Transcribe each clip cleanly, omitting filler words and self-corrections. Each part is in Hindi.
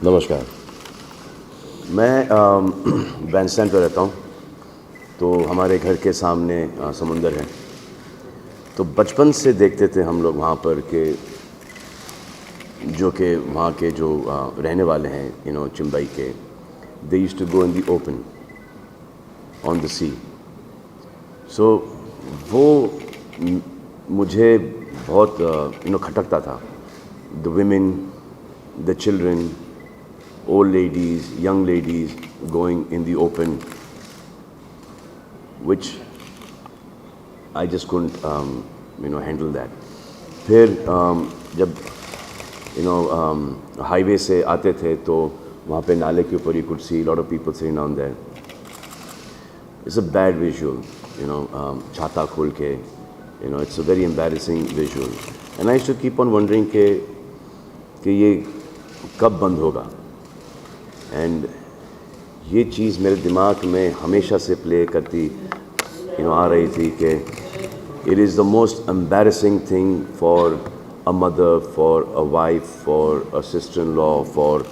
नमस्कार। मैं बैंडस्टैंड पर रहता हूँ, तो हमारे घर के सामने समुंदर है। तो बचपन से देखते थे हम लोग वहाँ पर कि वहाँ के जो रहने वाले हैं चिंबई के, they used to go in the open on the sea. So वो मुझे बहुत खटकता था। The women, the children, old ladies, young ladies going in the open, which I just couldn't handle that. फिर जब हाईवे से आते थे तो वहाँ पे नाले के ऊपर you could see a lot of people sitting down there. It's a bad visual, छाता खोल के, it's a very embarrassing visual. And I used to keep on wondering कि ये कब बंद होगा। एंड ये चीज़ मेरे दिमाग में हमेशा से प्ले करती आ रही थी कि it is the most embarrassing thing for a mother, for a wife, for a sister in law, for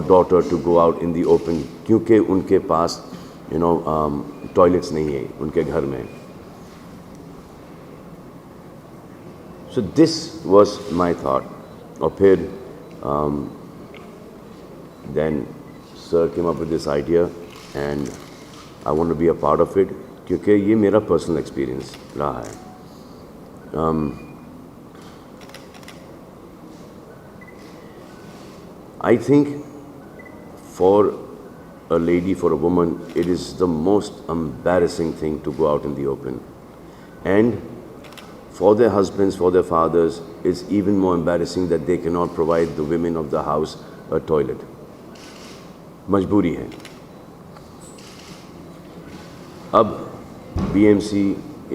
daughter to go out in the open, क्योंकि उनके पास टॉयलेट्स नहीं है उनके घर में। So this was my thought. और फिर then sir came up with this idea and I want to be a part of it क्योंकि ये मेरा personal experience रहा है। I think for a lady, for a woman, it is the most embarrassing thing to go out in the open, and for their husbands, for their fathers, it's even more embarrassing that they cannot provide the women of the house a toilet. मजबूरी है। अब BMC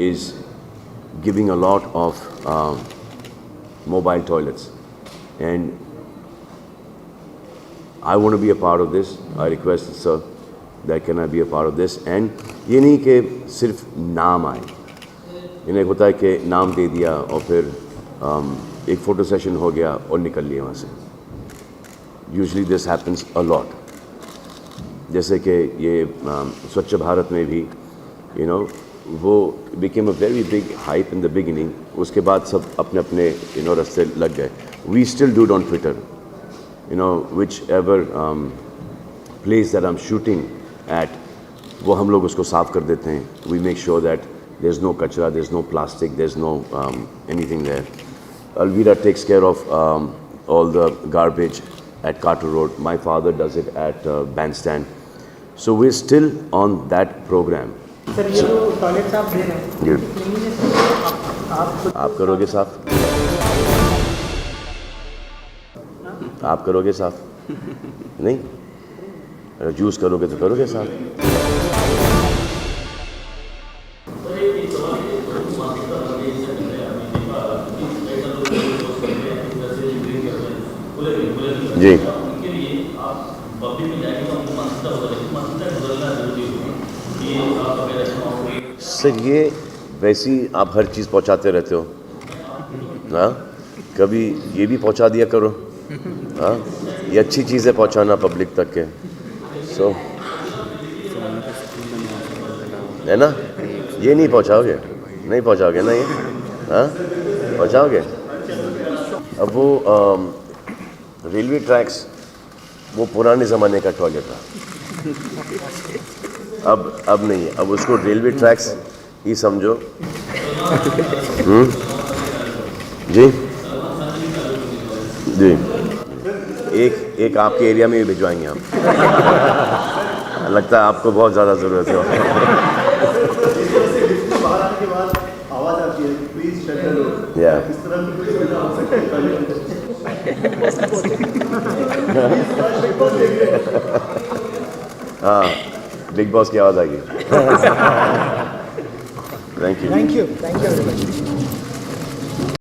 is giving a lot of mobile toilets and I want to be a part of this. I requested sir that can I be a part of this, and ये नहीं कि सिर्फ नाम आए। इन्हें होता है कि नाम दे दिया और फिर एक फ़ोटो सेशन हो गया और निकल लिए वहाँ से। Usually this happens a lot. जैसे कि ये स्वच्छ भारत में भी वो became a very big hype in the beginning. उसके बाद सब अपने अपने रास्ते लग गए। We still do it on Twitter. Whichever place that I'm shooting at, वो हम लोग उसको साफ कर देते हैं। We make sure that there's no कचरा, there's no plastic, there's no anything there. Alvira takes care of all the garbage at Carter Road. My father does it at Bandstand. So we're still on that program. Sir ये जो टॉयलेट्स आप दे रहे हैं, जी। आप करोगे साफ? आप करोगे साफ? नहीं? अगर जूस करोगे तो करोगे साफ? जी सर, ये वैसी आप हर चीज़ पहुंचाते रहते हो, हाँ? कभी ये भी पहुंचा दिया करो, हाँ? ये अच्छी चीज़ें पहुंचाना पब्लिक तक के, सो है ना? ये नहीं पहुंचाओगे, नहीं पहुंचाओगे ना ये, हाँ? पहुंचाओगे? अब वो रेलवे ट्रैक्स, वो पुराने ज़माने का टॉयलेट था। अब नहीं है, अब उसको रेलवे ट्रैक्स ही समझो। जी जी, एक आपके एरिया में भी भिजवाएंगे हम। लगता है आपको बहुत ज़्यादा ज़रूरत है। आवाज़ आती है, प्लीज शेल्टर। या इस तरह की कोई सुविधा हो सकती है। हाँ, बिग बॉस की आवाज़ आ गई। Thank you. Thank you very much.